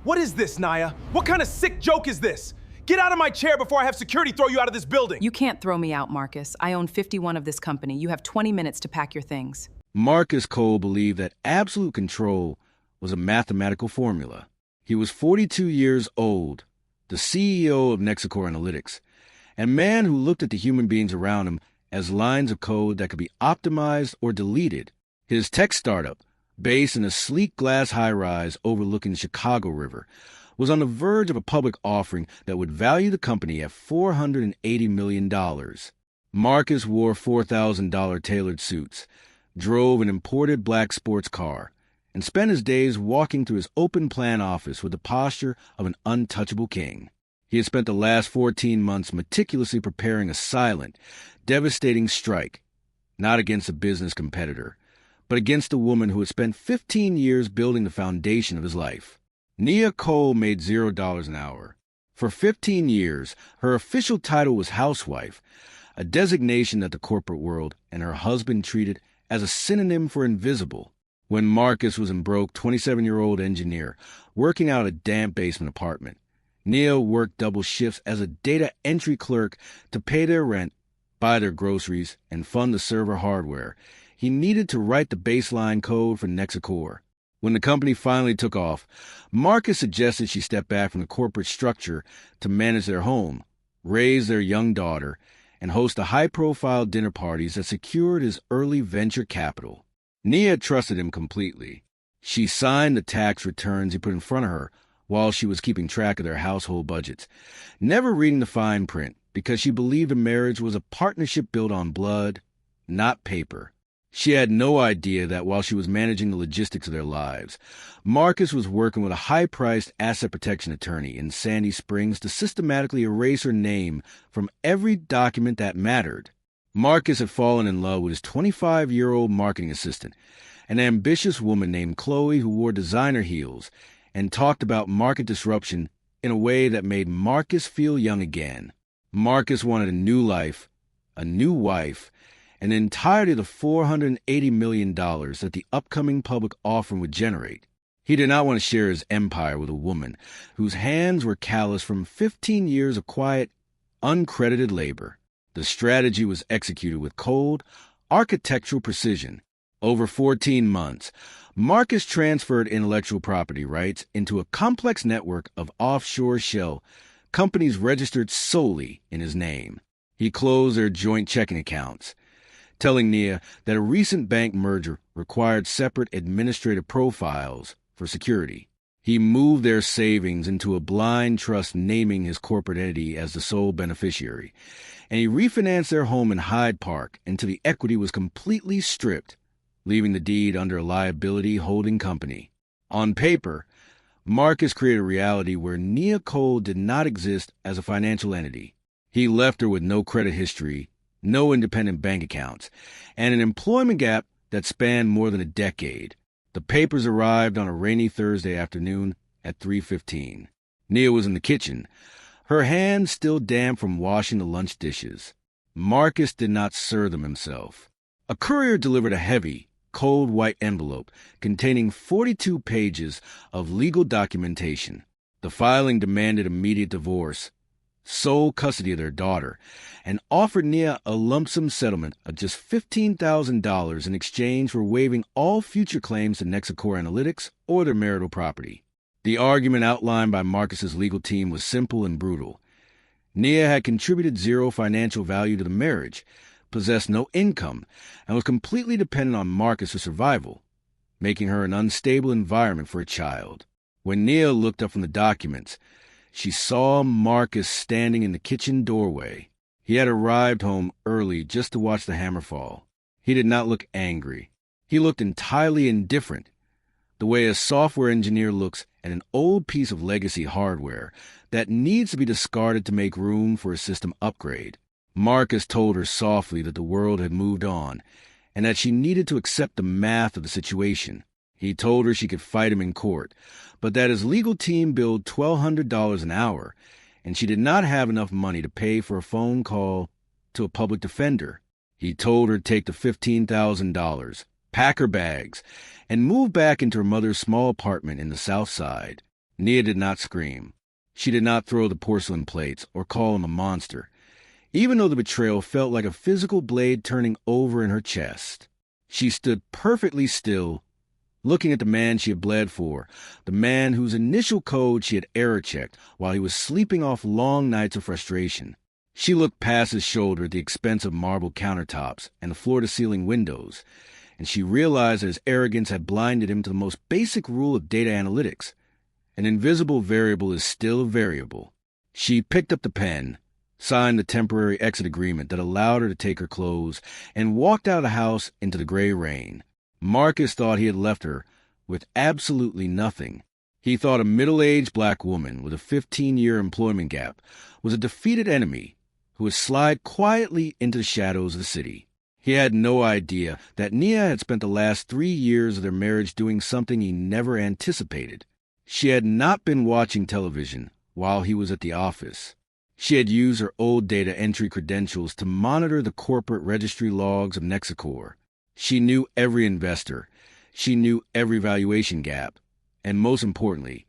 What is this, Naya? What kind of sick joke is this? Get out of my chair before I have security throw you out of this building! You can't throw me out, Marcus. I own 51 of this company. You have 20 minutes to pack your things. Marcus Cole believed that absolute control was a mathematical formula. He was 42 years old, the CEO of Nexicor Analytics, and a man who looked at the human beings around him as lines of code that could be optimized or deleted. His tech startup, based in a sleek glass high-rise overlooking the Chicago River, was on the verge of a public offering that would value the company at $480 million. Marcus wore $4,000 tailored suits, drove an imported black sports car, and spent his days walking through his open-plan office with the posture of an untouchable king. He had spent the last 14 months meticulously preparing a silent, devastating strike, not against a business competitor, but against a woman who had spent 15 years building the foundation of his life. Nia Cole made $0 an hour. For 15 years, her official title was housewife, a designation that the corporate world and her husband treated as a synonym for invisible. When Marcus was a broke 27-year-old engineer working out a damp basement apartment, Nia worked double shifts as a data entry clerk to pay their rent, buy their groceries, and fund the server hardware he needed to write the baseline code for Nexicor. When the company finally took off, Marcus suggested she step back from the corporate structure to manage their home, raise their young daughter, and host the high-profile dinner parties that secured his early venture capital. Nia trusted him completely. She signed the tax returns he put in front of her while she was keeping track of their household budgets, never reading the fine print because she believed a marriage was a partnership built on blood, not paper. She had no idea that while she was managing the logistics of their lives, Marcus was working with a high-priced asset protection attorney in Sandy Springs to systematically erase her name from every document that mattered. Marcus had fallen in love with his 25-year-old marketing assistant, an ambitious woman named Chloe who wore designer heels and talked about market disruption in a way that made Marcus feel young again. Marcus wanted a new life, a new wife, and entirely the $480 million that the upcoming public offering would generate. He did not want to share his empire with a woman whose hands were calloused from 15 years of quiet, uncredited labor. The strategy was executed with cold, architectural precision. Over 14 months, Marcus transferred intellectual property rights into a complex network of offshore shell companies registered solely in his name. He closed their joint checking accounts, telling Nia that a recent bank merger required separate administrative profiles for security. He moved their savings into a blind trust naming his corporate entity as the sole beneficiary, and he refinanced their home in Hyde Park until the equity was completely stripped, leaving the deed under a liability holding company. On paper, Marcus created a reality where Nia Cole did not exist as a financial entity. He left her with no credit history, no independent bank accounts, and an employment gap that spanned more than a decade. The papers arrived on a rainy Thursday afternoon at 3:15. Nia was in the kitchen, her hands still damp from washing the lunch dishes. Marcus did not serve them himself. A courier delivered a heavy, cold white envelope containing 42 pages of legal documentation. The filing demanded immediate divorce, sole custody of their daughter, and offered Nia a lump sum settlement of just $15,000 in exchange for waiving all future claims to Nexicor Analytics or their marital property. The argument outlined by Marcus's legal team was simple and brutal. Nia had contributed zero financial value to the marriage, possessed no income, and was completely dependent on Marcus for survival, making her an unstable environment for a child. When Nia looked up from the documents, she saw Marcus standing in the kitchen doorway. He had arrived home early just to watch the hammer fall. He did not look angry. He looked entirely indifferent, the way a software engineer looks at an old piece of legacy hardware that needs to be discarded to make room for a system upgrade. Marcus told her softly that the world had moved on and that she needed to accept the math of the situation. He told her she could fight him in court, but that his legal team billed $1,200 an hour, and she did not have enough money to pay for a phone call to a public defender. He told her to take the $15,000, pack her bags, and move back into her mother's small apartment in the South Side. Nia did not scream. She did not throw the porcelain plates or call him a monster, even though the betrayal felt like a physical blade turning over in her chest. She stood perfectly still, looking at the man she had bled for, the man whose initial code she had error-checked while he was sleeping off long nights of frustration. She looked past his shoulder at the expensive marble countertops and the floor-to-ceiling windows, and she realized that his arrogance had blinded him to the most basic rule of data analytics. An invisible variable is still a variable. She picked up the pen, signed the temporary exit agreement that allowed her to take her clothes, and walked out of the house into the gray rain. Marcus thought he had left her with absolutely nothing. He thought a middle-aged black woman with a 15-year employment gap was a defeated enemy who would slide quietly into the shadows of the city. He had no idea that Nia had spent the last 3 years of their marriage doing something he never anticipated. She had not been watching television while he was at the office. She had used her old data entry credentials to monitor the corporate registry logs of Nexicor. She knew every investor. She knew every valuation gap. And most importantly,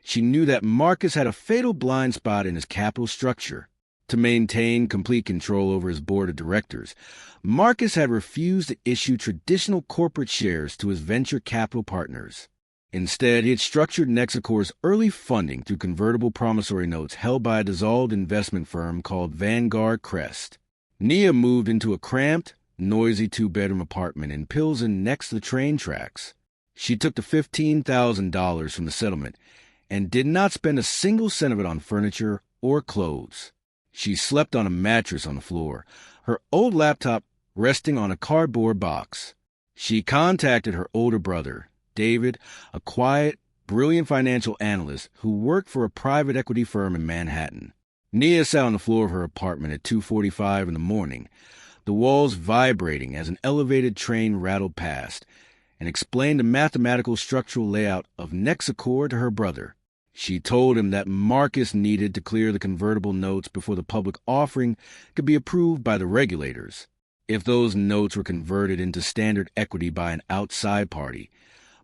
she knew that Marcus had a fatal blind spot in his capital structure. To maintain complete control over his board of directors, Marcus had refused to issue traditional corporate shares to his venture capital partners. Instead, he had structured Nexicor's early funding through convertible promissory notes held by a dissolved investment firm called Vanguard Crest. Nia moved into a cramped, noisy 2-bedroom apartment in Pilsen next to the train tracks. She took the $15,000 from the settlement and did not spend a single cent of it on furniture or clothes. She slept on a mattress on the floor, her old laptop resting on a cardboard box. She contacted her older brother, David, a quiet, brilliant financial analyst who worked for a private equity firm in Manhattan. Nia sat on the floor of her apartment at 2:45 in the morning, the walls vibrating as an elevated train rattled past, and explained the mathematical structural layout of Nexicor to her brother. She told him that Marcus needed to clear the convertible notes before the public offering could be approved by the regulators. If those notes were converted into standard equity by an outside party,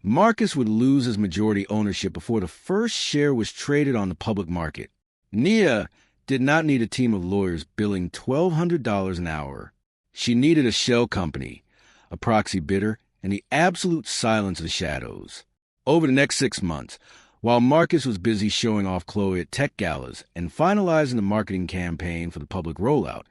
Marcus would lose his majority ownership before the first share was traded on the public market. Nia did not need a team of lawyers billing $1,200 an hour. She needed a shell company, a proxy bidder, and the absolute silence of the shadows. Over the next 6 months, while Marcus was busy showing off Chloe at tech galas and finalizing the marketing campaign for the public rollout,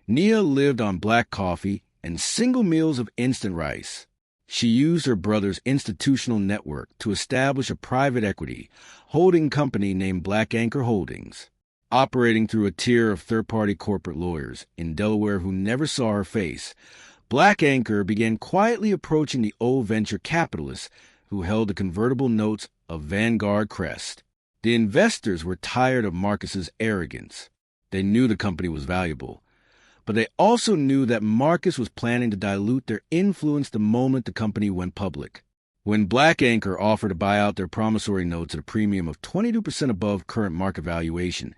Nia lived on black coffee and single meals of instant rice. She used her brother's institutional network to establish a private equity holding company named Black Anchor Holdings, operating through a tier of third-party corporate lawyers in Delaware who never saw her face. Black Anchor began quietly approaching the old venture capitalists who held the convertible notes of Vanguard Crest. The investors were tired of Marcus's arrogance. They knew the company was valuable, but they also knew that Marcus was planning to dilute their influence the moment the company went public. When Black Anchor offered to buy out their promissory notes at a premium of 22% above current market valuation,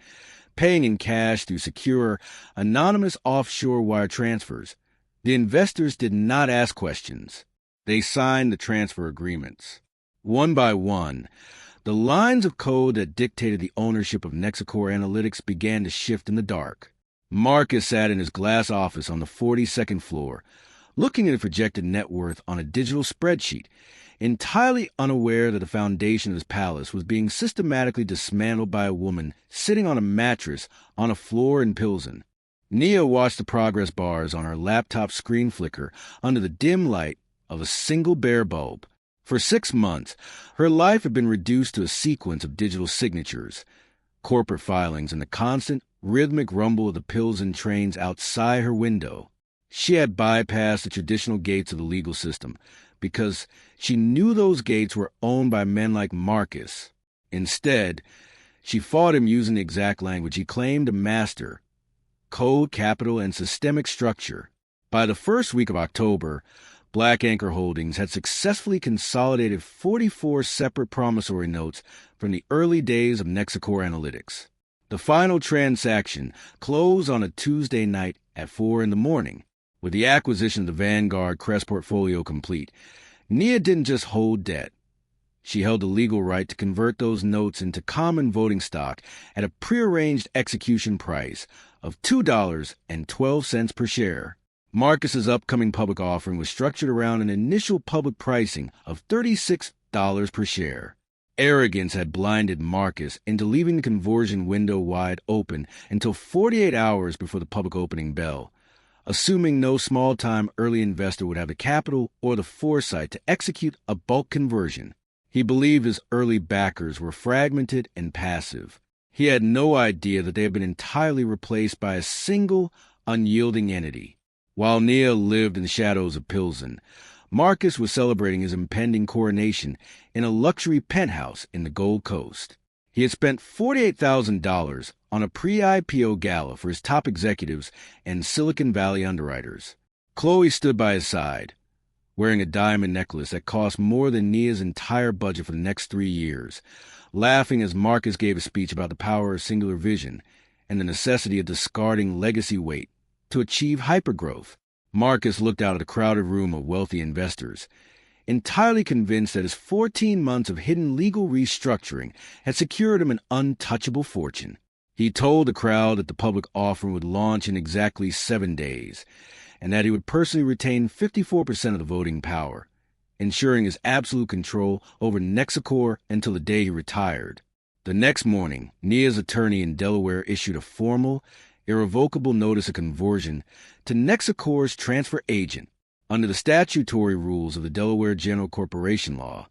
paying in cash through secure, anonymous offshore wire transfers, the investors did not ask questions. They signed the transfer agreements. One by one, the lines of code that dictated the ownership of Nexicor Analytics began to shift in the dark. Marcus sat in his glass office on the 42nd floor, looking at the projected net worth on a digital spreadsheet, entirely unaware that the foundation of his palace was being systematically dismantled by a woman sitting on a mattress on a floor in Pilsen. Nia watched the progress bars on her laptop screen flicker under the dim light of a single bare bulb. For 6 months, her life had been reduced to a sequence of digital signatures, corporate filings, and the constant, rhythmic rumble of the Pilsen trains outside her window. She had bypassed the traditional gates of the legal system because she knew those gates were owned by men like Marcus. Instead, she fought him using the exact language he claimed to master: code, capital, and systemic structure. By the first week of October, Black Anchor Holdings had successfully consolidated 44 separate promissory notes from the early days of Nexicor Analytics. The final transaction closed on a Tuesday night at 4 in the morning. With the acquisition of the Vanguard Crest portfolio complete, Nia didn't just hold debt. She held the legal right to convert those notes into common voting stock at a prearranged execution price of $2.12 per share. Marcus's upcoming public offering was structured around an initial public pricing of $36 per share. Arrogance had blinded Marcus into leaving the conversion window wide open until 48 hours before the public opening bell, assuming no small-time early investor would have the capital or the foresight to execute a bulk conversion. He believed his early backers were fragmented and passive. He had no idea that they had been entirely replaced by a single, unyielding entity. While Nia lived in the shadows of Pilsen, Marcus was celebrating his impending coronation in a luxury penthouse in the Gold Coast. He had spent $48,000 on a pre-IPO gala for his top executives and Silicon Valley underwriters. Chloe stood by his side, wearing a diamond necklace that cost more than Nia's entire budget for the next 3 years, laughing as Marcus gave a speech about the power of singular vision and the necessity of discarding legacy weight to achieve hypergrowth. Marcus looked out at a crowded room of wealthy investors, entirely convinced that his 14 months of hidden legal restructuring had secured him an untouchable fortune. He told the crowd that the public offering would launch in exactly 7 days, and that he would personally retain 54% of the voting power, ensuring his absolute control over Nexicor until the day he retired. The next morning, Nia's attorney in Delaware issued a formal, irrevocable notice of conversion to Nexicor's transfer agent. Under the statutory rules of the Delaware General Corporation Law,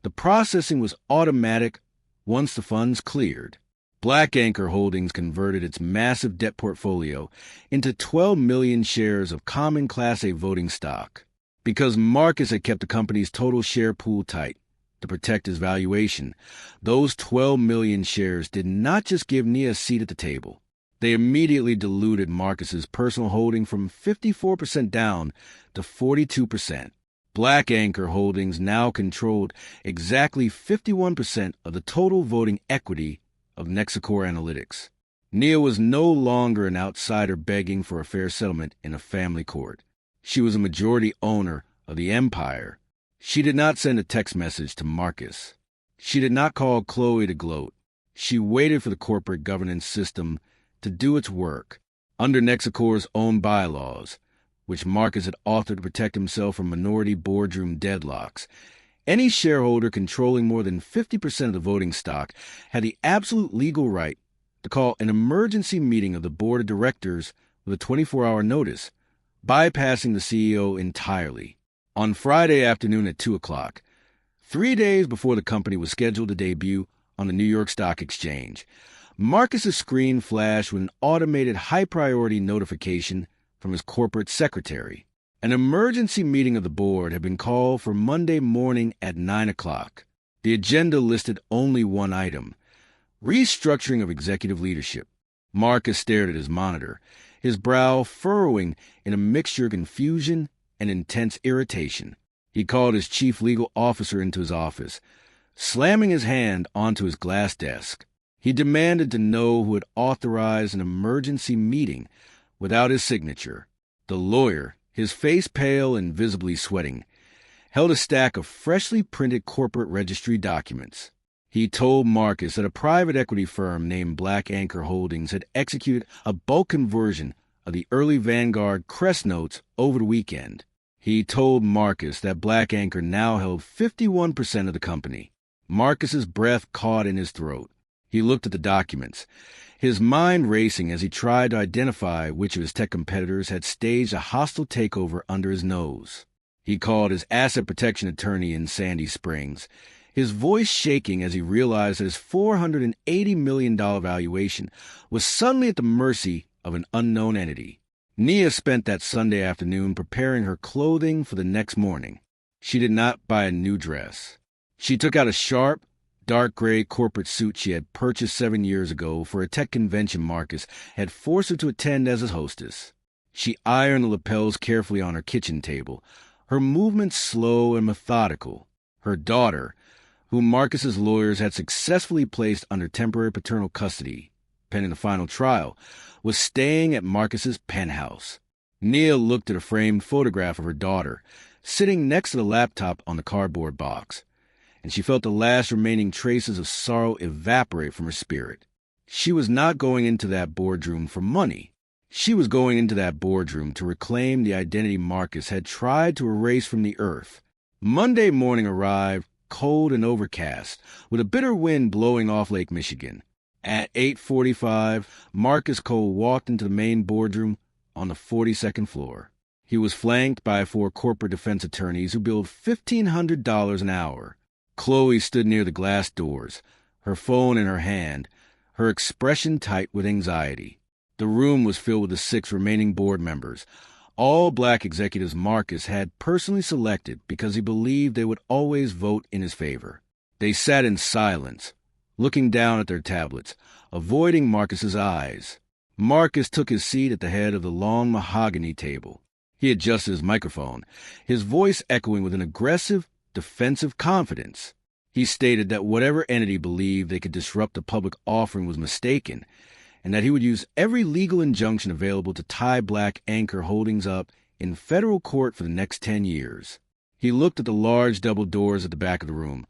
the processing was automatic once the funds cleared. Black Anchor Holdings converted its massive debt portfolio into 12 million shares of common Class A voting stock. Because Marcus had kept the company's total share pool tight to protect his valuation, those 12 million shares did not just give Nia a seat at the table. They immediately diluted Marcus's personal holding from 54% down to 42%. Black Anchor Holdings now controlled exactly 51% of the total voting equity of Nexicor Analytics. Nia was no longer an outsider begging for a fair settlement in a family court. She was a majority owner of the empire. She did not send a text message to Marcus. She did not call Chloe to gloat. She waited for the corporate governance system to do its work. Under Nexicor's own bylaws, which Marcus had authored to protect himself from minority boardroom deadlocks, any shareholder controlling more than 50% of the voting stock had the absolute legal right to call an emergency meeting of the board of directors with a 24-hour notice, bypassing the CEO entirely. On Friday afternoon at 2 o'clock, 3 days before the company was scheduled to debut on the New York Stock Exchange, Marcus's screen flashed with an automated high-priority notification from his corporate secretary. An emergency meeting of the board had been called for Monday morning at 9 o'clock. The agenda listed only one item: restructuring of executive leadership. Marcus stared at his monitor, his brow furrowing in a mixture of confusion and intense irritation. He called his chief legal officer into his office, slamming his hand onto his glass desk. He demanded to know who had authorized an emergency meeting without his signature. The lawyer, his face pale and visibly sweating, held a stack of freshly printed corporate registry documents. He told Marcus that a private equity firm named Black Anchor Holdings had executed a bulk conversion of the early Vanguard Crest notes over the weekend. He told Marcus that Black Anchor now held 51% of the company. Marcus's breath caught in his throat. He looked at the documents, his mind racing as he tried to identify which of his tech competitors had staged a hostile takeover under his nose. He called his asset protection attorney in Sandy Springs, his voice shaking as he realized that his $480 million valuation was suddenly at the mercy of an unknown entity. Nia spent that Sunday afternoon preparing her clothing for the next morning. She did not buy a new dress. She took out a sharp, dark gray corporate suit she had purchased 7 years ago for a tech convention Marcus had forced her to attend as his hostess. She ironed the lapels carefully on her kitchen table, her movements slow and methodical. Her daughter, whom Marcus's lawyers had successfully placed under temporary paternal custody, pending the final trial, was staying at Marcus's penthouse. Nia looked at a framed photograph of her daughter, sitting next to the laptop on the cardboard box, and she felt the last remaining traces of sorrow evaporate from her spirit. She was not going into that boardroom for money. She was going into that boardroom to reclaim the identity Marcus had tried to erase from the earth. Monday morning arrived, cold and overcast, with a bitter wind blowing off Lake Michigan. At 8:45, Marcus Cole walked into the main boardroom on the 42nd floor. He was flanked by 4 corporate defense attorneys who billed $1,500 an hour. Chloe stood near the glass doors, her phone in her hand, her expression tight with anxiety. The room was filled with the 6 remaining board members, all black executives Marcus had personally selected because he believed they would always vote in his favor. They sat in silence, looking down at their tablets, avoiding Marcus's eyes. Marcus took his seat at the head of the long mahogany table. He adjusted his microphone, his voice echoing with an aggressive, defensive confidence. He stated that whatever entity believed they could disrupt the public offering was mistaken, and that he would use every legal injunction available to tie Black Anchor Holdings up in federal court for the next 10 years. He looked at the large double doors at the back of the room,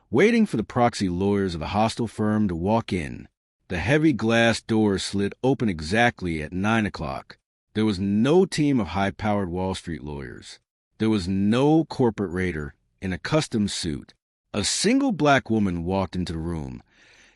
waiting for the proxy lawyers of the hostile firm to walk in. The heavy glass doors slid open exactly at 9 o'clock. There was no team of high-powered Wall Street lawyers. There was no corporate raider in a custom suit. A single black woman walked into the room,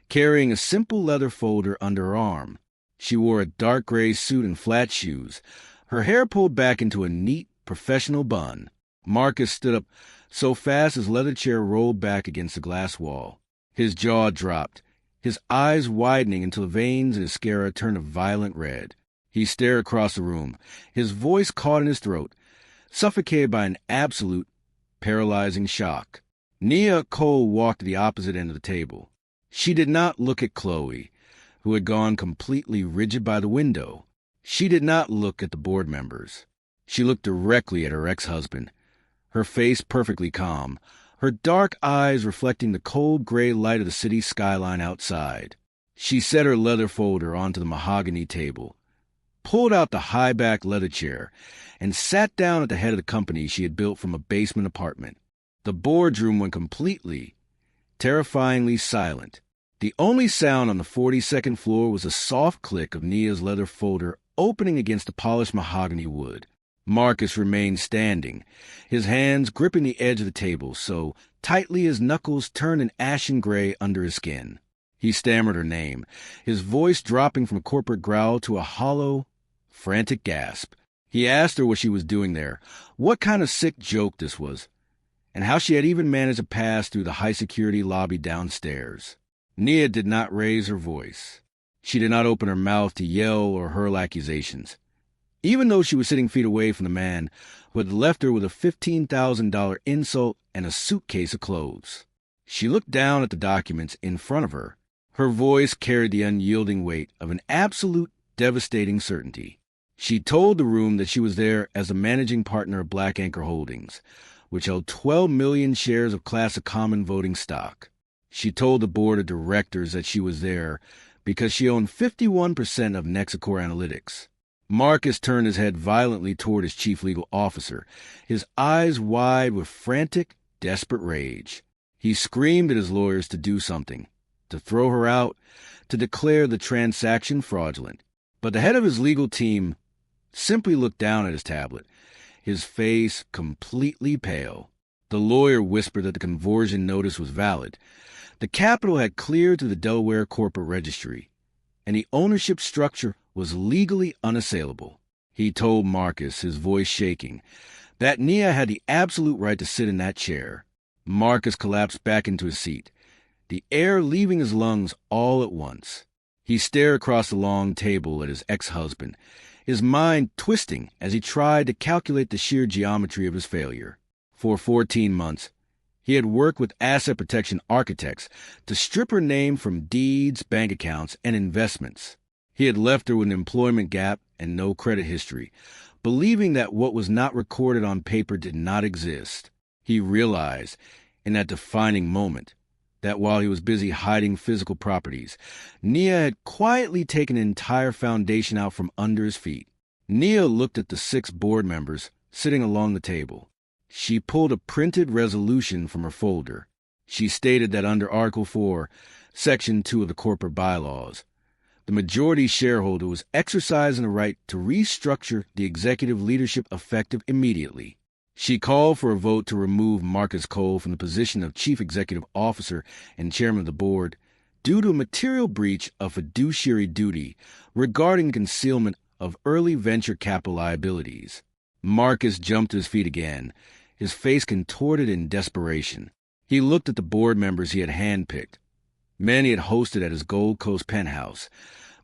carrying a simple leather folder under her arm. She wore a dark gray suit and flat shoes, her hair pulled back into a neat, professional bun. Marcus stood up so fast his leather chair rolled back against the glass wall. His jaw dropped, his eyes widening until the veins in his sclera turned a violent red. He stared across the room, his voice caught in his throat, suffocated by an absolute, paralyzing shock. Nia Cole walked to the opposite end of the table. She did not look at Chloe, who had gone completely rigid by the window. She did not look at the board members. She looked directly at her ex-husband, her face perfectly calm, her dark eyes reflecting the cold gray light of the city skyline outside. She set her leather folder onto the mahogany table, pulled out the high-back leather chair, and sat down at the head of the company she had built from a basement apartment. The boardroom went completely, terrifyingly silent. The only sound on the 42nd floor was a soft click of Nia's leather folder opening against the polished mahogany wood. Marcus remained standing, his hands gripping the edge of the table so tightly his knuckles turned an ashen gray under his skin. He stammered her name, his voice dropping from a corporate growl to a hollow, frantic gasp. He asked her what she was doing there, what kind of sick joke this was, and how she had even managed to pass through the high-security lobby downstairs. Nia did not raise her voice. She did not open her mouth to yell or hurl accusations, even though she was sitting feet away from the man who had left her with a $15,000 insult and a suitcase of clothes. She looked down at the documents in front of her. Her voice carried the unyielding weight of an absolute, devastating certainty. She told the room that she was there as the managing partner of Black Anchor Holdings, which held 12 million shares of Class of Common Voting stock. She told the board of directors that she was there because she owned 51% of Nexicor Analytics. Marcus turned his head violently toward his chief legal officer, his eyes wide with frantic, desperate rage. He screamed at his lawyers to do something, to throw her out, to declare the transaction fraudulent. But the head of his legal team simply looked down at his tablet, his face completely pale. The lawyer whispered that the conversion notice was valid. The capital had cleared through the Delaware Corporate Registry, and the ownership structure was legally unassailable. He told Marcus, his voice shaking, that Nia had the absolute right to sit in that chair. Marcus collapsed back into his seat, the air leaving his lungs all at once. He stared across the long table at his ex-husband, his mind twisting as he tried to calculate the sheer geometry of his failure. For 14 months, he had worked with asset protection architects to strip her name from deeds, bank accounts, and investments. He had left her with an employment gap and no credit history, believing that what was not recorded on paper did not exist. He realized, in that defining moment, that while he was busy hiding physical properties, Nia had quietly taken an entire foundation out from under his feet. Nia looked at the 6 board members sitting along the table. She pulled a printed resolution from her folder. She stated that under Article 4, Section 2 of the corporate bylaws, the majority shareholder was exercising the right to restructure the executive leadership effective immediately. She called for a vote to remove Marcus Cole from the position of Chief Executive Officer and Chairman of the Board due to a material breach of fiduciary duty regarding concealment of early venture capital liabilities. Marcus jumped to his feet again, his face contorted in desperation. He looked at the board members he had handpicked, men he had hosted at his Gold Coast penthouse,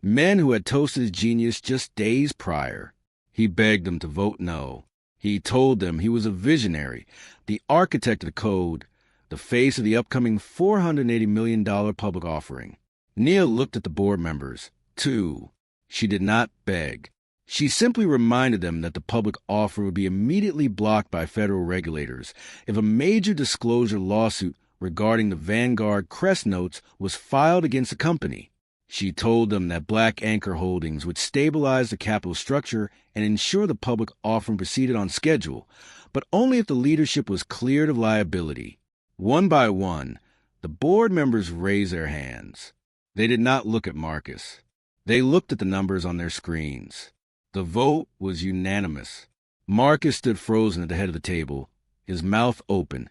men who had toasted his genius just days prior. He begged them to vote no. He told them he was a visionary, the architect of the code, the face of the upcoming $480 million public offering. Nia looked at the board members, too. She did not beg. She simply reminded them that the public offer would be immediately blocked by federal regulators if a major disclosure lawsuit regarding the Vanguard Crest notes was filed against the company. She told them that Black Anchor Holdings would stabilize the capital structure and ensure the public offering proceeded on schedule, but only if the leadership was cleared of liability. One by one, the board members raised their hands. They did not look at Marcus. They looked at the numbers on their screens. The vote was unanimous. Marcus stood frozen at the head of the table, his mouth open,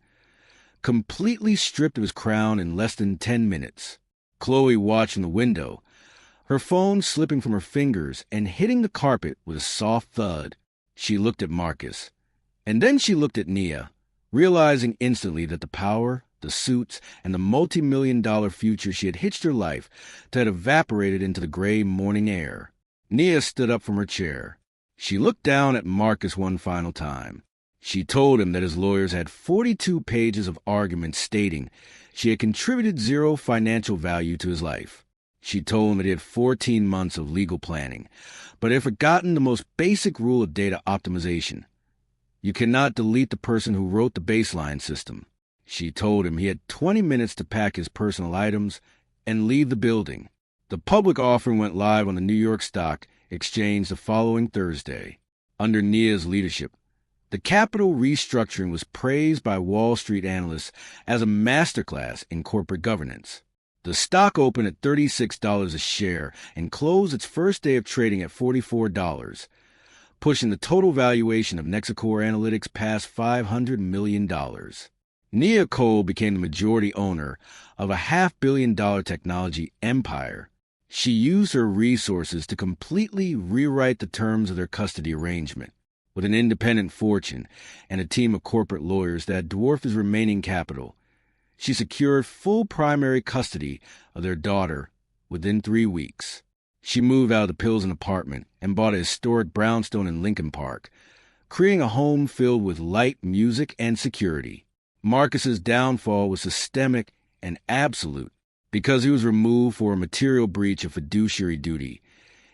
completely stripped of his crown in less than 10 minutes. Chloe watched from the window, her phone slipping from her fingers and hitting the carpet with a soft thud. She looked at Marcus, and then she looked at Nia, realizing instantly that the power, the suits, and the multi-million-dollar future she had hitched her life to had evaporated into the gray morning air. Nia stood up from her chair. She looked down at Marcus one final time. She told him that his lawyers had 42 pages of arguments stating she had contributed zero financial value to his life. She told him that he had 14 months of legal planning, but had forgotten the most basic rule of data optimization. You cannot delete the person who wrote the baseline system. She told him he had 20 minutes to pack his personal items and leave the building. The public offering went live on the New York Stock Exchange the following Thursday. Under Nia's leadership, the capital restructuring was praised by Wall Street analysts as a masterclass in corporate governance. The stock opened at $36 a share and closed its first day of trading at $44, pushing the total valuation of Nexacore Analytics past $500 million. Nia Cole became the majority owner of a $500 million technology empire. She used her resources to completely rewrite the terms of their custody arrangement. With an independent fortune and a team of corporate lawyers that dwarfed his remaining capital, she secured full primary custody of their daughter within 3 weeks. She moved out of the Pilsen apartment and bought a historic brownstone in Lincoln Park, creating a home filled with light, music, and security. Marcus's downfall was systemic and absolute because he was removed for a material breach of fiduciary duty.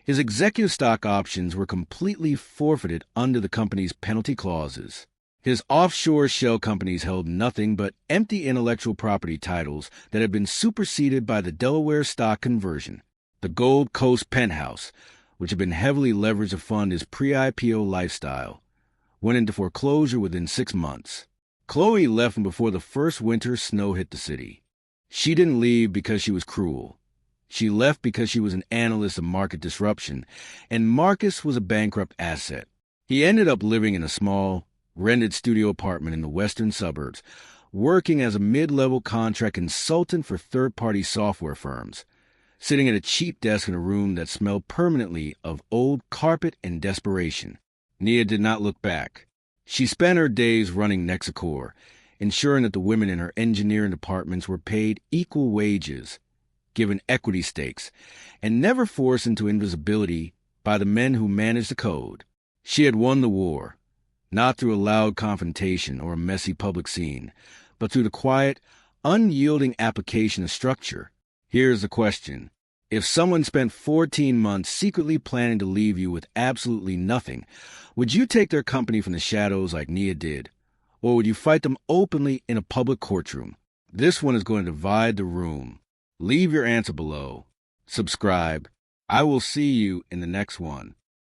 His executive stock options were completely forfeited under the company's penalty clauses. His offshore shell companies held nothing but empty intellectual property titles that had been superseded by the Delaware stock conversion. The Gold Coast penthouse, which had been heavily leveraged to fund his pre-IPO lifestyle, went into foreclosure within 6 months. Chloe left him before the first winter snow hit the city. She didn't leave because she was cruel. She left because she was an analyst of market disruption, and Marcus was a bankrupt asset. He ended up living in a small, rented studio apartment in the western suburbs, working as a mid-level contract consultant for third-party software firms, sitting at a cheap desk in a room that smelled permanently of old carpet and desperation. Nia did not look back. She spent her days running Nexacore, ensuring that the women in her engineering departments were paid equal wages, given equity stakes, and never forced into invisibility by the men who managed the code. She had won the war, not through a loud confrontation or a messy public scene, but through the quiet, unyielding application of structure. Here's the question. If someone spent 14 months secretly planning to leave you with absolutely nothing, would you take their company from the shadows like Nia did? Or would you fight them openly in a public courtroom? This one is going to divide the room. Leave your answer below. Subscribe. I will see you in the next one.